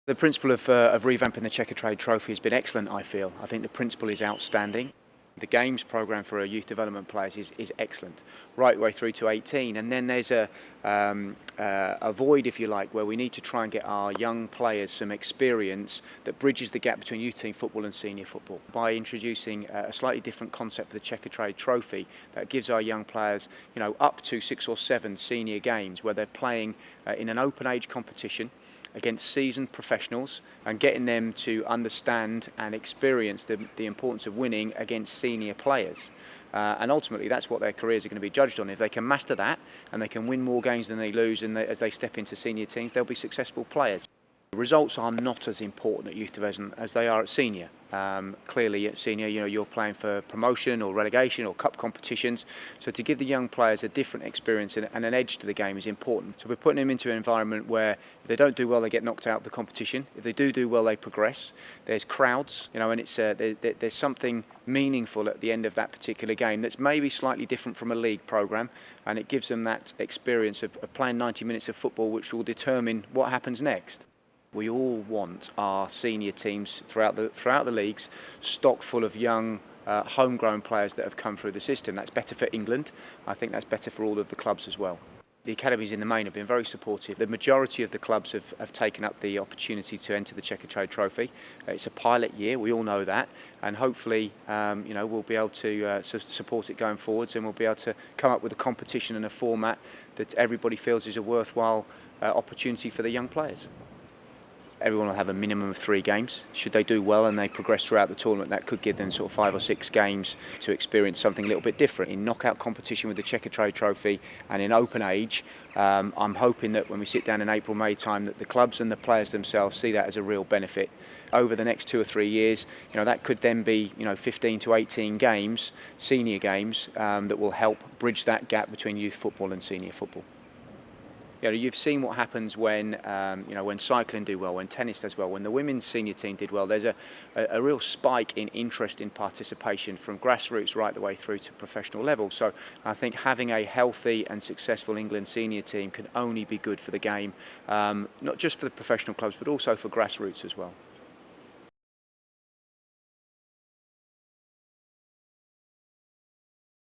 The principle of revamping the Checkatrade trophy has been excellent, I feel. I think the principle is outstanding. The games programme for our youth development players is excellent, right way through to 18. And then there's a void, if you like, where we need to try and get our young players some experience that bridges the gap between youth team football and senior football by introducing a slightly different concept for the Checkatrade trophy that gives our young players, up to 6 or 7 senior games where they're playing in an open age competition against seasoned professionals and getting them to understand and experience the importance of winning against senior players. And ultimately that's what their careers are going to be judged on. If they can master that and they can win more games than they lose as they step into senior teams, they'll be successful players. Results are not as important at youth division as they are at senior. Clearly at senior, you're playing for promotion or relegation or cup competitions. So to give the young players a different experience and an edge to the game is important. So we're putting them into an environment where if they don't do well, they get knocked out of the competition. If they do well, they progress. There's crowds, and it's there's something meaningful at the end of that particular game that's maybe slightly different from a league programme, and it gives them that experience of playing 90 minutes of football, which will determine what happens next. We all want our senior teams throughout the leagues stocked full of young, homegrown players that have come through the system. That's better for England. I think that's better for all of the clubs as well. The academies in the main have been very supportive. The majority of the clubs have taken up the opportunity to enter the Checkatrade trophy. It's a pilot year, we all know that, and hopefully we'll be able to support it going forwards, and we'll be able to come up with a competition and a format that everybody feels is a worthwhile opportunity for the young players. Everyone will have a minimum of 3 games. Should they do well and they progress throughout the tournament, that could give them sort of 5 or 6 games to experience something a little bit different. In knockout competition with the Checkatrade trophy and in open age, I'm hoping that when we sit down in April, May time, that the clubs and the players themselves see that as a real benefit. Over the next 2 or 3 years, that could then be 15 to 18 games, senior games, that will help bridge that gap between youth football and senior football. You've seen what happens when cycling do well, when tennis does well, when the women's senior team did well. There's a real spike in interest in participation from grassroots right the way through to professional level. So I think having a healthy and successful England senior team can only be good for the game, not just for the professional clubs, but also for grassroots as well.